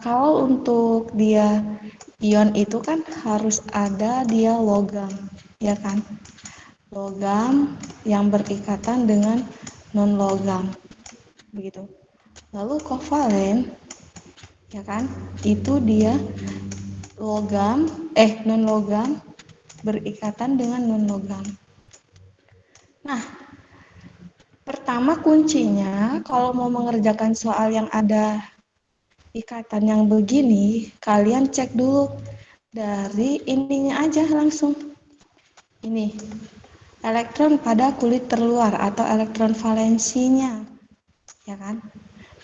kalau untuk dia ion itu kan harus ada dia logam, ya kan? Logam yang berikatan dengan non-logam, begitu. Lalu kovalen, ya kan? Itu dia non-logam berikatan dengan non-logam. Nah, pertama kuncinya kalau mau mengerjakan soal yang ada ikatan yang begini, kalian cek dulu dari ininya aja langsung. Ini, elektron pada kulit terluar atau elektron valensinya, ya kan?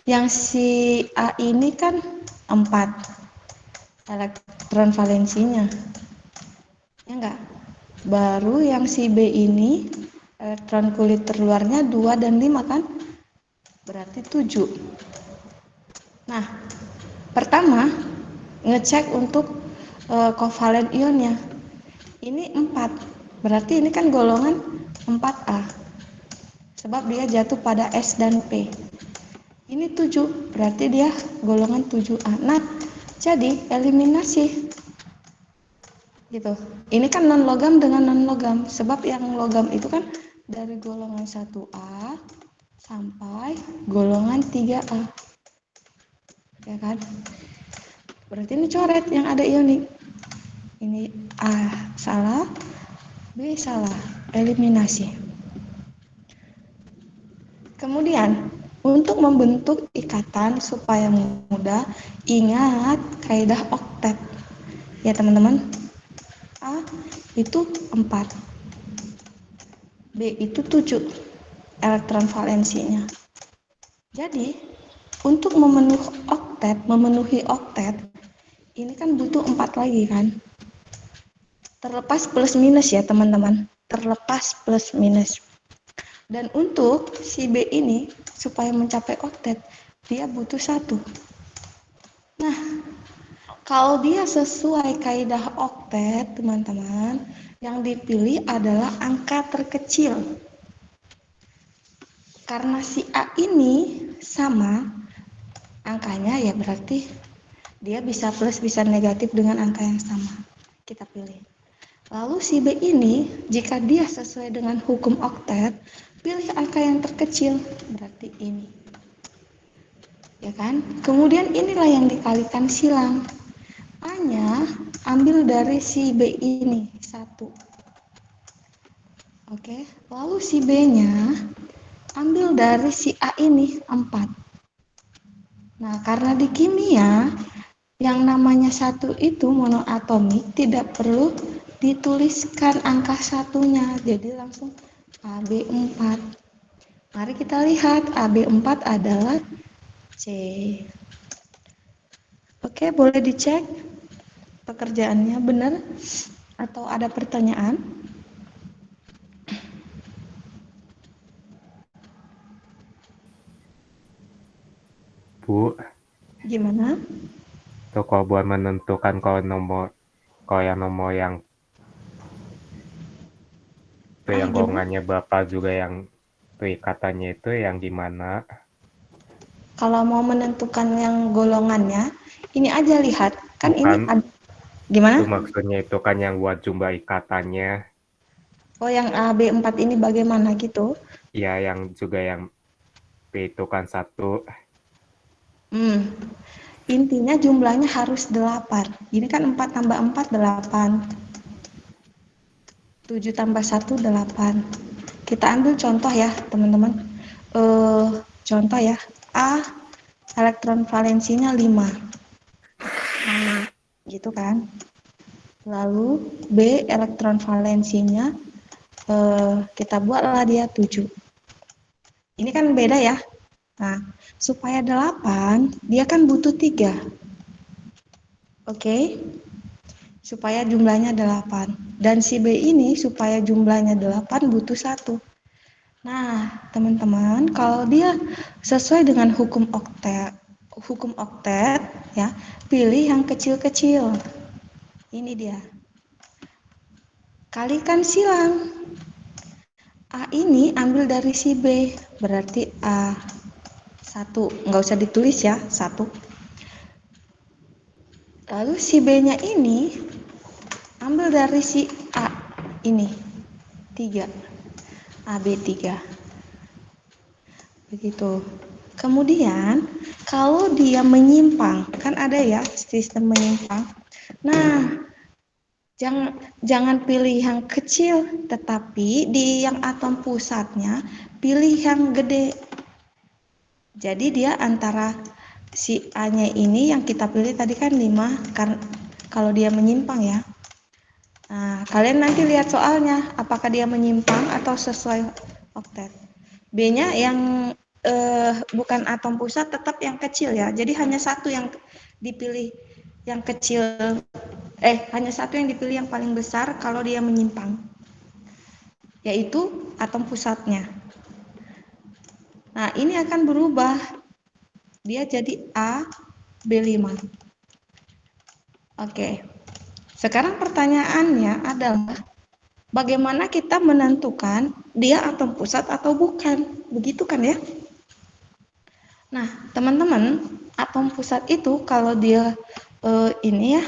Yang si A ini kan 4 elektron valensinya, ya enggak? Baru yang si B ini elektron kulit terluarnya 2 dan 5 kan? Berarti 7. Nah, pertama ngecek untuk kovalen ionnya. Ini 4. Berarti ini kan golongan 4A. Sebab dia jatuh pada S dan P. Ini 7, berarti dia golongan 7A. Nah, jadi eliminasi gitu. Ini kan non logam dengan non logam. Sebab yang logam itu kan dari golongan 1A sampai golongan 3A. Ya kan? Berarti ini coret yang ada ionik. Ini A salah, B salah. Eliminasi. Kemudian, untuk membentuk ikatan supaya mudah, ingat kaidah oktet. Ya teman-teman, A itu 4, B itu 7 elektron valensinya. Jadi, untuk memenuhi oktet, ini kan butuh 4 lagi kan? Terlepas plus minus ya teman-teman, terlepas plus minus. Dan untuk si B ini, supaya mencapai oktet, dia butuh 1. Nah, kalau dia sesuai kaidah oktet, teman-teman, yang dipilih adalah angka terkecil. Karena si A ini sama angkanya, ya berarti dia bisa plus bisa negatif dengan angka yang sama. Kita pilih. Lalu si B ini, jika dia sesuai dengan hukum oktet, pilih angka yang terkecil, berarti ini. Ya kan? Kemudian inilah yang dikalikan silang. A-nya ambil dari si B ini, 1. Oke, lalu si B-nya ambil dari si A ini, 4. Nah, karena di kimia, yang namanya 1 itu monoatomik, tidak perlu dituliskan angka satunya, jadi langsung AB4. Mari kita lihat, AB4 adalah C. Oke, boleh dicek pekerjaannya benar atau ada pertanyaan? Bu, Gimana? tuh kalau buat menentukan kalau yang nomor yang itu yang Gimana? golongannya Bapak juga yang tuh ikatannya itu yang gimana? Kalau mau menentukan yang golongannya, ini aja lihat. Kan ini Bukan, ada, gimana? itu maksudnya itu kan yang buat jumlah ikatannya. Oh, yang AB4 ini bagaimana gitu? Ya, yang juga yang P itu kan 1. Intinya jumlahnya harus 8. Ini kan 4 tambah 4, 8. 7 tambah 1, 8. Kita ambil contoh ya, teman-teman. Contoh ya, A elektron valensinya 5. Gitu kan. Lalu B elektron valensinya kita buatlah dia 7. Ini kan beda ya. Nah, supaya 8, dia kan butuh 3. Oke. Supaya jumlahnya 8. Dan si B ini supaya jumlahnya 8 butuh 1. Nah, teman-teman, kalau dia sesuai dengan hukum oktet ya, pilih yang kecil-kecil. Ini dia. Kalikan silang. A ini ambil dari si B, berarti A 1. Nggak usah ditulis ya, 1. Lalu si B-nya ini ambil dari si A ini 3, AB3. Begitu. Kemudian kalau dia menyimpang, kan ada ya sistem menyimpang. Nah, jangan pilih yang kecil, tetapi di yang atom pusatnya pilih yang gede. Jadi dia antara si A-nya ini yang kita pilih tadi kan 5, karena kalau dia menyimpang ya. Nah, kalian nanti lihat soalnya apakah dia menyimpang atau sesuai oktet. B-nya yang bukan atom pusat tetap yang kecil ya. Jadi hanya satu yang dipilih yang kecil, hanya satu yang dipilih yang paling besar kalau dia menyimpang, yaitu atom pusatnya. Nah, ini akan berubah. Dia jadi A, B5. Oke. Sekarang pertanyaannya adalah bagaimana kita menentukan dia atom pusat atau bukan? Begitu kan ya? Nah, teman-teman, atom pusat itu kalau dia ini ya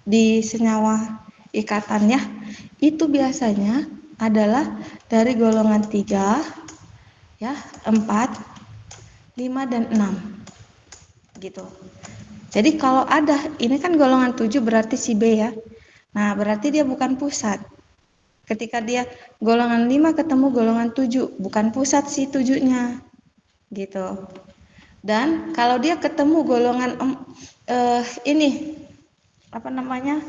di senyawa ikatannya itu biasanya adalah dari golongan 3 ya, 4, 5 dan 6 gitu. Jadi kalau ada ini kan golongan 7 berarti si B ya. Nah, berarti dia bukan pusat. Ketika dia golongan 5 ketemu golongan 7, bukan pusat si 7-nya. Gitu. Dan kalau dia ketemu golongan ini apa namanya?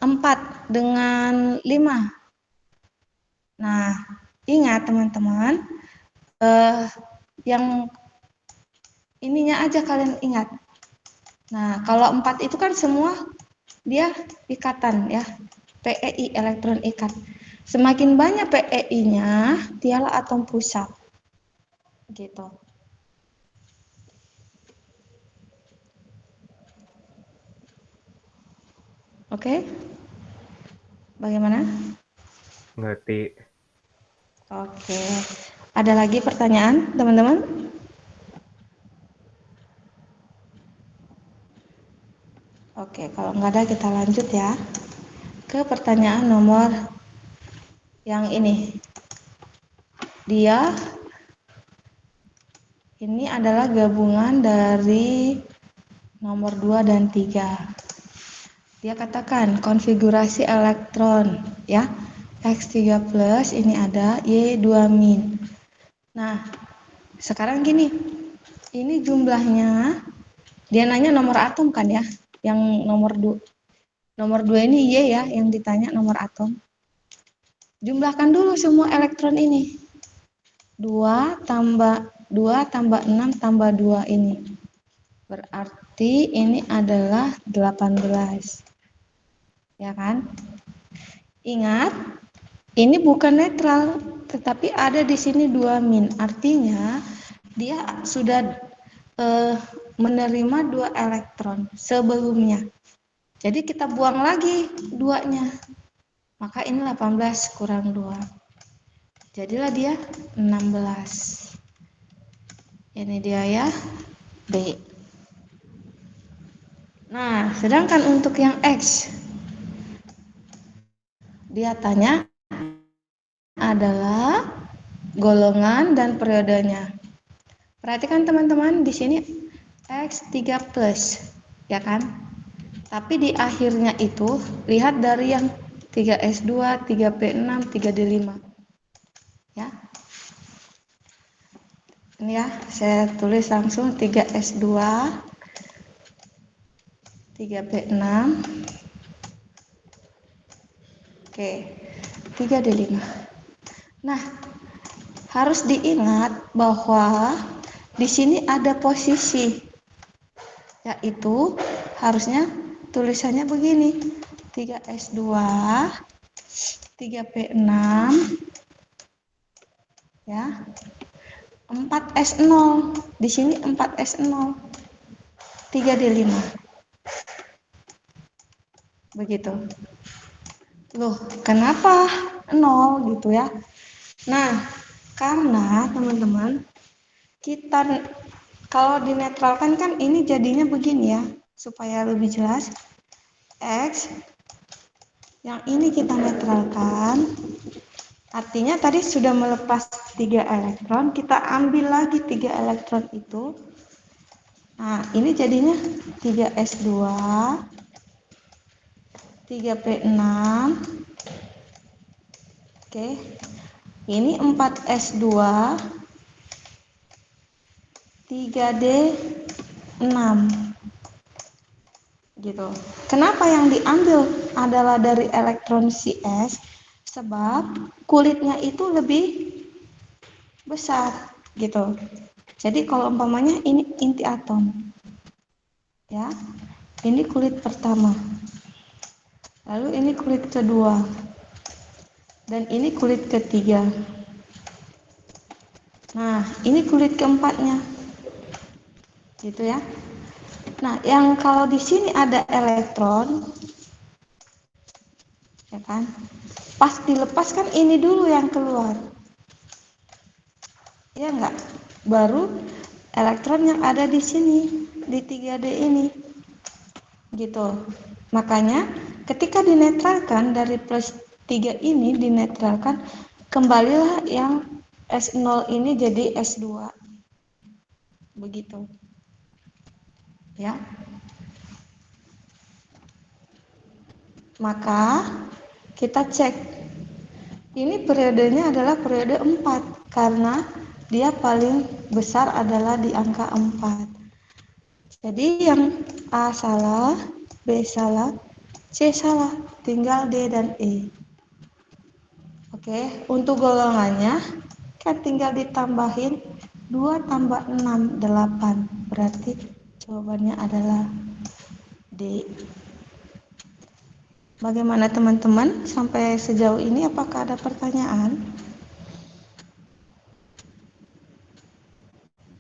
4 dengan 5. Nah, ingat teman-teman, yang ininya aja kalian ingat. Nah, kalau 4 itu kan semua dia ikatan ya. PEI, elektron ikat. Semakin banyak PEI-nya, dialah atom pusat. Gitu. Oke? Bagaimana? Ngerti. Oke. Ada lagi pertanyaan, teman-teman? Oke, kalau nggak ada kita lanjut ya ke pertanyaan nomor yang ini. Dia ini adalah gabungan dari nomor 2 dan 3. Dia katakan konfigurasi elektron ya. X3 plus ini ada Y2 min. Nah, sekarang gini. Ini jumlahnya dia nanya nomor atom kan ya. Yang nomor 2 ini Y ya yang ditanya nomor atom. Jumlahkan dulu semua elektron ini. 2 tambah 6 tambah 2 ini. Berarti ini adalah 18. Ya kan? Ingat, ini bukan netral, tetapi ada di sini 2 min. Artinya dia sudah menerima 2 elektron sebelumnya. Jadi kita buang lagi 2-nya. Maka ini 18 kurang 2. Jadilah dia 16. Ini dia ya, B. Nah, sedangkan untuk yang X, dia tanya adalah golongan dan periodenya. Perhatikan teman-teman, di sini X3 plus, ya kan? Tapi di akhirnya itu, lihat dari yang 3S2, 3P6, 3D5. Ya. Ini ya, saya tulis langsung 3S2, 3P6, oke, 3D5. Nah, harus diingat bahwa di sini ada posisi, yaitu harusnya tulisannya begini, 3S2, 3P6, ya, 4S0, di sini 4S0, 3D5. Begitu. Loh, kenapa 0 gitu ya? Nah, karena teman-teman, kita kalau dinetralkan kan ini jadinya begini ya. supaya lebih jelas. X yang ini kita netralkan, artinya tadi sudah melepas 3 elektron, kita ambil lagi 3 elektron itu. Nah, ini jadinya 3s2, 3p6. Oke. Ini 4s2, 3d6. Gitu. Kenapa yang diambil adalah dari elektron Cs? Sebab kulitnya itu lebih besar gitu. Jadi kalau umpamanya ini inti atom, ya, ini kulit pertama, lalu ini kulit kedua, dan ini kulit ketiga. Nah, ini kulit keempatnya, gitu ya. Nah, yang kalau di sini ada elektron, ya kan? Pas dilepas kan ini dulu yang keluar. Ya enggak? Baru elektron yang ada di sini, di 3D ini. Gitu. Makanya ketika dinetralkan dari plus 3 ini dinetralkan, kembalilah yang S0 ini jadi S2. Begitu. Ya. Maka kita cek, ini periodenya adalah periode 4 karena dia paling besar adalah di angka 4. Jadi yang A salah, B salah, C salah, tinggal D dan E. Oke, untuk golongannya kan tinggal ditambahin 2 tambah 6, 8. Berarti jawabannya adalah D. Bagaimana teman-teman sampai sejauh ini, apakah ada pertanyaan?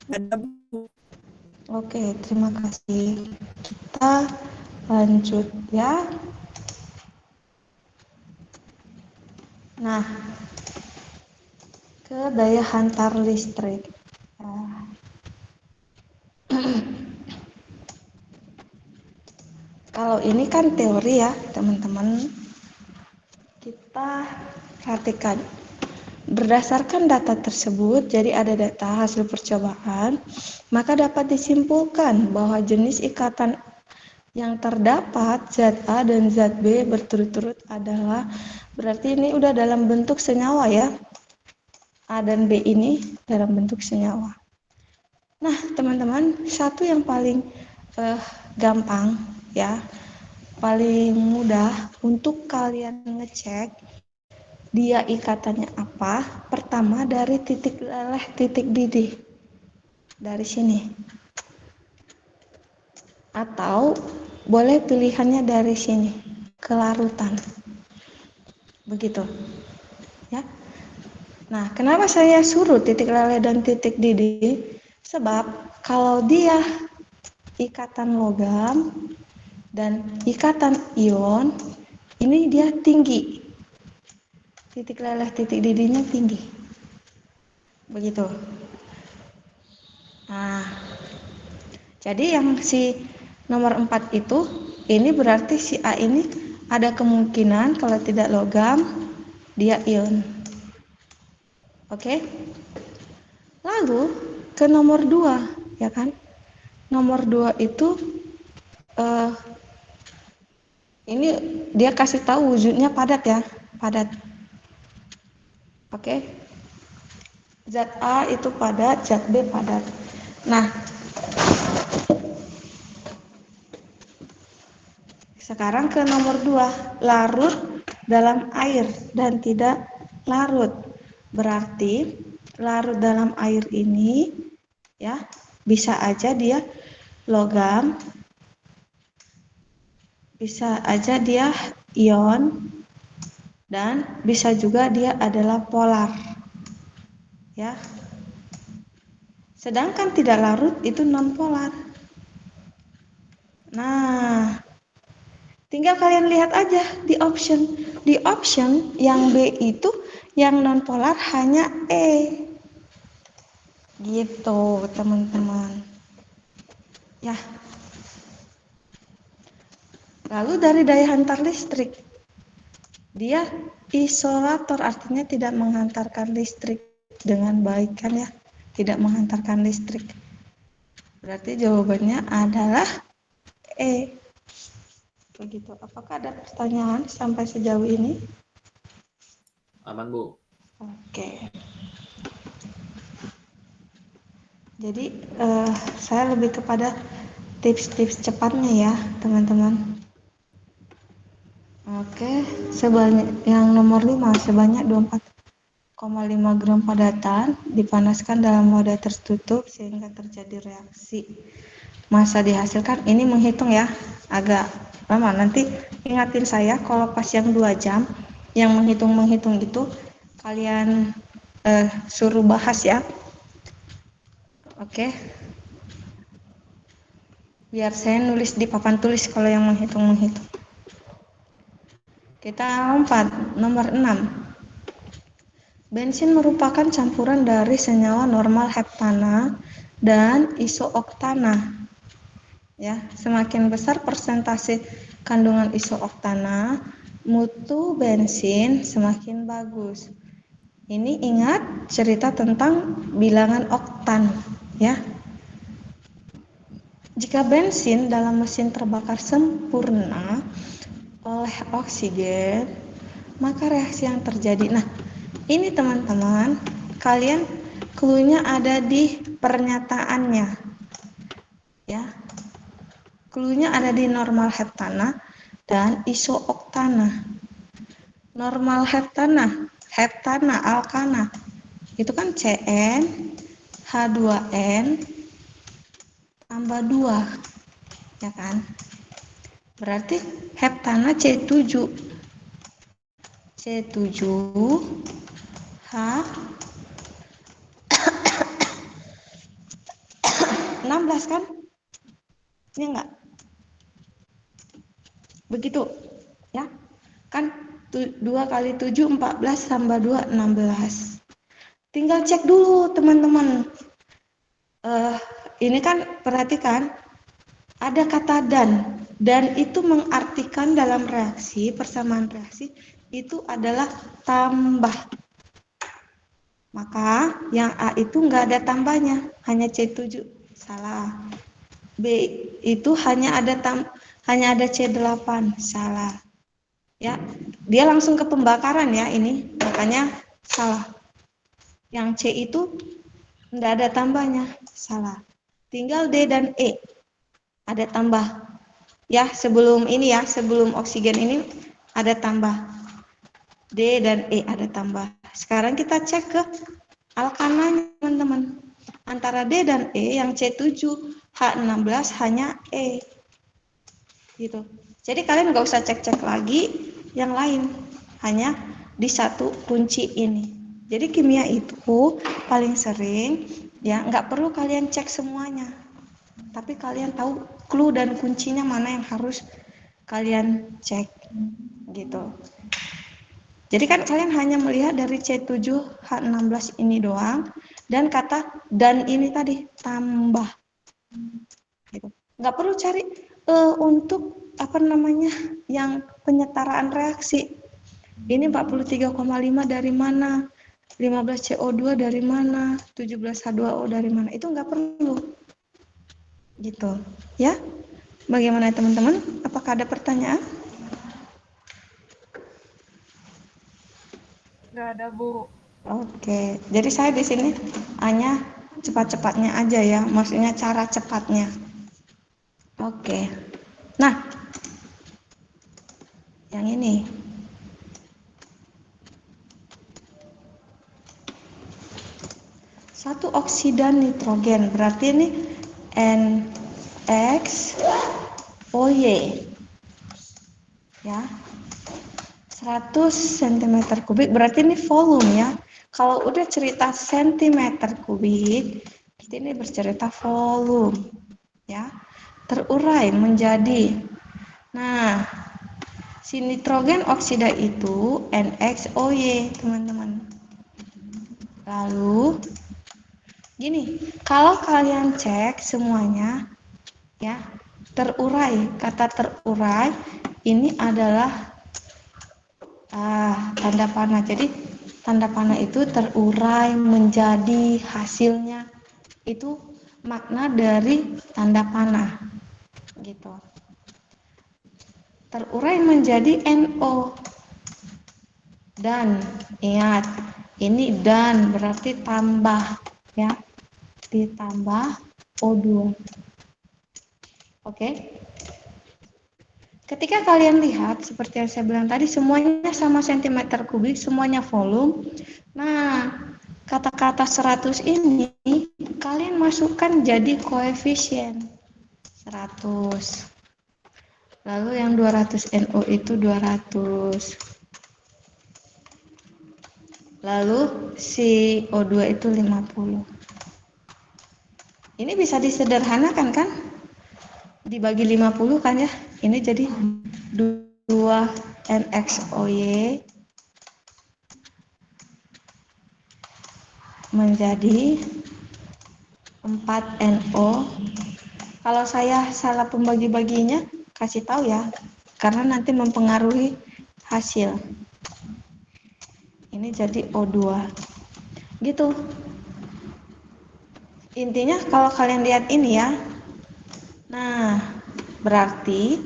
Ada, Bu. Oke, terima kasih. Kita lanjut ya. Nah, ke daya hantar listrik. Kalau ini kan teori ya, teman-teman. Kita perhatikan. Berdasarkan data tersebut, jadi ada data hasil percobaan, maka dapat disimpulkan bahwa jenis ikatan yang terdapat zat A dan zat B berturut-turut adalah, berarti ini udah dalam bentuk senyawa ya. A dan B ini dalam bentuk senyawa. Nah, teman-teman, satu yang paling gampang ya, paling mudah untuk kalian ngecek dia ikatannya apa. Pertama dari titik leleh, titik didih dari sini, atau boleh pilihannya dari sini, kelarutan, begitu ya. Nah, kenapa saya suruh titik leleh dan titik didih? Sebab kalau dia ikatan logam dan ikatan ion, ini dia tinggi, titik leleh titik didihnya tinggi, begitu. Nah, jadi yang si nomor 4 itu, ini berarti si A ini ada kemungkinan kalau tidak logam, dia ion. Oke? Lalu ke nomor 2, ya kan? Nomor 2 itu ini dia kasih tahu wujudnya padat ya, padat. Oke? Zat A itu padat, zat B padat. Nah, sekarang ke nomor 2, larut dalam air dan tidak larut. Berarti larut dalam air ini ya, bisa aja dia logam, bisa aja dia ion, dan bisa juga dia adalah polar. Ya. Sedangkan tidak larut itu non polar. Nah, tinggal kalian lihat aja di option. Di option yang B itu yang non polar hanya E. Gitu, teman-teman. Ya. Lalu dari daya hantar listrik, dia isolator, artinya tidak menghantarkan listrik dengan baik kan ya, tidak menghantarkan listrik. Berarti jawabannya adalah E. Begitu. Apakah ada pertanyaan sampai sejauh ini? Aman, Bu. Oke. Jadi saya lebih kepada tips-tips cepatnya ya, teman-teman. Oke, sebanyak yang nomor 5 sebanyak 24,5 gram padatan dipanaskan dalam wadah tertutup sehingga terjadi reaksi. Masa dihasilkan ini menghitung ya, agak lama. Nanti ingatin saya kalau pas yang 2 jam yang menghitung itu kalian suruh bahas ya. Oke. Biar saya nulis di papan tulis kalau yang menghitung. Kita lompat nomor 6. Bensin merupakan campuran dari senyawa normal heptana dan isooktana. Ya, semakin besar persentase kandungan isooktana, mutu bensin semakin bagus. Ini ingat cerita tentang bilangan oktan, ya. Jika bensin dalam mesin terbakar sempurna oleh oksigen, maka reaksi yang terjadi. Nah, ini teman-teman, kalian clue-nya ada di pernyataannya. Ya. Clue-nya ada di normal heptana dan isooktana. Normal heptana, alkana. Itu kan CN H2N tambah 2. Ya kan? Berarti heptana C7. C7 H 16 kan? Ini enggak? Begitu ya, kan 2 kali 7 14 tambah 2 16. Tinggal cek dulu teman-teman. Ini kan perhatikan ada kata dan itu mengartikan dalam reaksi, persamaan reaksi itu adalah tambah. Maka yang A itu enggak ada tambahnya, hanya C7. Salah. B itu hanya ada C8, salah. Ya, dia langsung ke pembakaran ya ini, makanya salah. Yang C itu enggak ada tambahnya, salah. Tinggal D dan E. Ada tambah. Ya, sebelum ini ya, sebelum oksigen ini ada tambah. D dan E ada tambah. Sekarang kita cek ke alkananya, teman-teman. Antara D dan E yang C7 H16 hanya E. Gitu. Jadi kalian nggak usah cek-cek lagi yang lain, hanya di satu kunci ini. Jadi kimia itu paling sering ya nggak perlu kalian cek semuanya, tapi kalian tahu clue dan kuncinya mana yang harus kalian cek gitu. Jadi kan kalian hanya melihat dari C7 H16 ini doang dan kata dan ini tadi tambah gitu. Nggak perlu cari untuk yang penyetaraan reaksi. Ini 43,5 dari mana? 15 CO2 dari mana? 17 H2O dari mana? Itu nggak perlu. Gitu. Ya. Bagaimana teman-teman? Apakah ada pertanyaan? Nggak ada, Bu. Oke. Jadi saya di sini hanya cepat-cepatnya aja ya. Maksudnya cara cepatnya. Oke. Nah, yang ini. Satu oksida nitrogen, berarti ini NXOY. Ya. 100 cm kubik, berarti ini volume ya. Kalau udah cerita cm kubik, berarti ini bercerita volume. Ya. Terurai menjadi. Nah, si nitrogen oksida itu NXOY, teman-teman. Lalu gini, kalau kalian cek semuanya ya, terurai. Kata terurai ini adalah tanda panah. Jadi tanda panah itu terurai menjadi hasilnya. Itu makna dari tanda panah. Gitu. Terurai menjadi NO. Dan ingat, ini dan berarti tambah ya. Ditambah O2. Oke. Ketika kalian lihat, seperti yang saya bilang tadi, semuanya sama sentimeter kubik, semuanya volume. Nah, kata-kata 100 ini, kalian masukkan jadi koefisien 100. Lalu yang 200 NO itu 200. Lalu si O2 itu 50. Ini bisa disederhanakan kan? Dibagi 50 kan ya? Ini jadi 2 NXOY menjadi 4 NO. Kalau saya salah pembagi-baginya, kasih tahu ya, karena nanti mempengaruhi hasil. Ini jadi O2. Gitu. Intinya kalau kalian lihat ini ya, nah berarti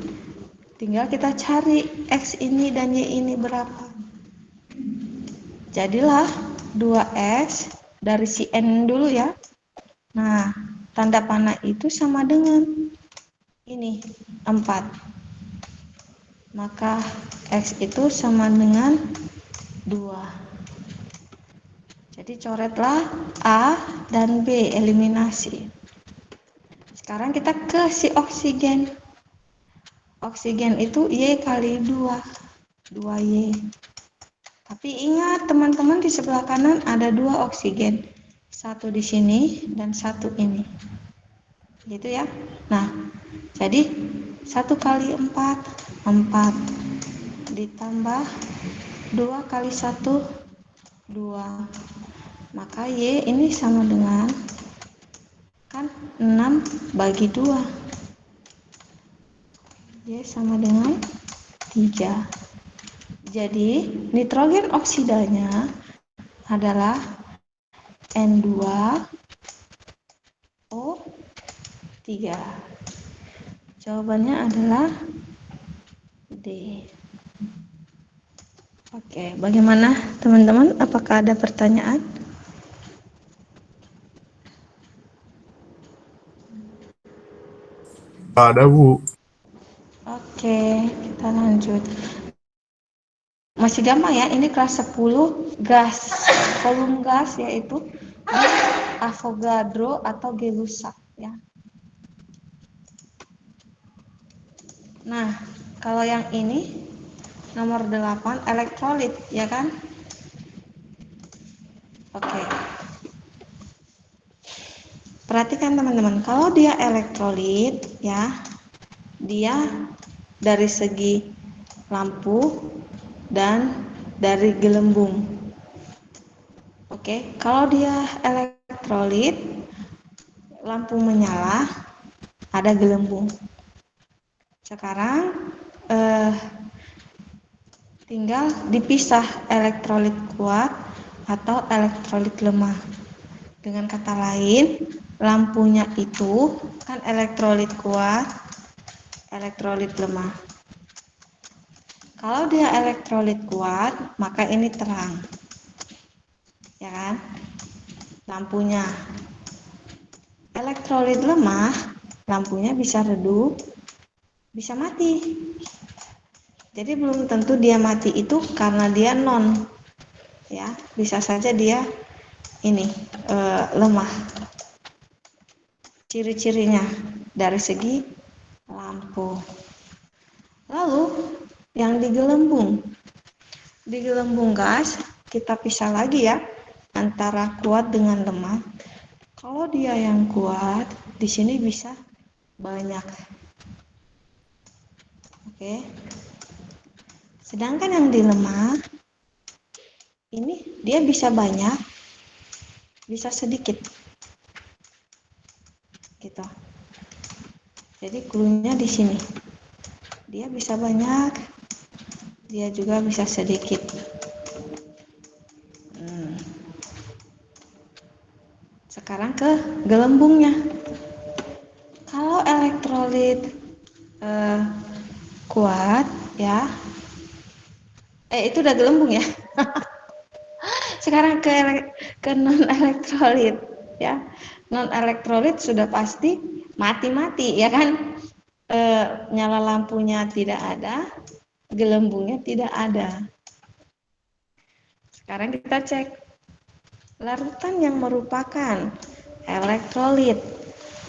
tinggal kita cari X ini dan Y ini berapa. Jadilah 2X dari si N dulu ya. Nah, tanda panah itu sama dengan ini 4. Maka X itu sama dengan 2. Jadi coretlah A dan B, eliminasi. Sekarang kita ke si oksigen. Oksigen itu Y kali 2. 2Y. Tapi ingat teman-teman, di sebelah kanan ada 2 oksigen. Satu di sini dan satu ini. Gitu ya. Nah, jadi 1 kali 4, 4. Ditambah 2 kali 1, 2. Maka Y ini sama dengan, kan 6 bagi 2. Y sama dengan 3. Jadi nitrogen oksidanya adalah N2O3. Jawabannya adalah D. Oke, bagaimana teman-teman? Apakah ada pertanyaan? Ada, Bu. Oke, kita lanjut. Masih gampang ya, ini kelas 10 gas. Volume gas yaitu Avogadro atau Gay-Lussac ya. Nah, kalau yang ini nomor 8 elektrolit ya kan? Oke. Perhatikan teman-teman, kalau dia elektrolit ya, dia dari segi lampu dan dari gelembung. Oke, kalau dia elektrolit, lampu menyala, ada gelembung. Sekarang tinggal dipisah elektrolit kuat atau elektrolit lemah. Dengan kata lain, lampunya itu kan elektrolit kuat, elektrolit lemah. Kalau dia elektrolit kuat, maka ini terang. Ya kan? Lampunya. Elektrolit lemah, lampunya bisa redup, bisa mati. Jadi belum tentu dia mati itu karena dia non. Ya, bisa saja dia ini lemah. Ciri-cirinya dari segi lampu. Lalu yang digelembung gas kita pisah lagi ya antara kuat dengan lemah. Kalau dia yang kuat, di sini bisa banyak. Oke. Sedangkan yang di lemah ini dia bisa banyak, bisa sedikit. Gitu. Jadi clue-nya di sini. Dia bisa banyak, dia juga bisa sedikit. Sekarang ke gelembungnya. Kalau elektrolit kuat ya, itu udah gelembung ya. Sekarang ke non elektrolit ya. Non elektrolit sudah pasti mati ya kan. Nyala lampunya tidak ada, gelembungnya tidak ada. Sekarang kita cek larutan yang merupakan elektrolit,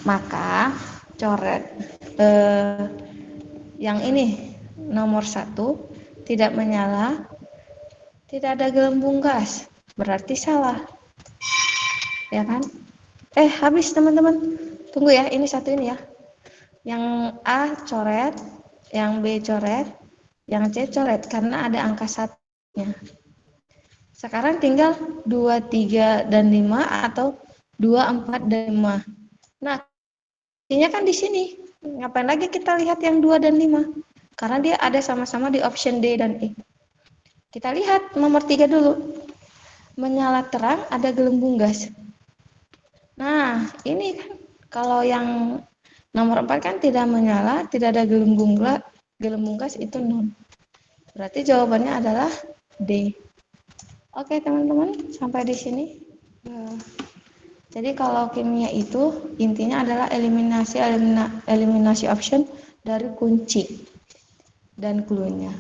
maka coret yang ini nomor 1 tidak menyala, tidak ada gelembung gas, berarti salah ya kan. Habis teman-teman, tunggu ya, ini satu ini ya, yang A coret, yang B coret, yang C coret karena ada angka 1-nya. Sekarang tinggal 2, 3, dan 5 atau 2, 4, dan 5. Nah, ini kan di sini. Ngapain lagi kita lihat yang 2 dan 5? Karena dia ada sama-sama di option D dan E. Kita lihat nomor 3 dulu. Menyala terang, ada gelembung gas. Nah, ini kan kalau yang nomor 4 kan tidak menyala, tidak ada gelembung gas, itu non. Berarti jawabannya adalah D. Oke teman-teman, sampai di sini. Jadi kalau kimia itu intinya adalah eliminasi option dari kunci dan clue-nya.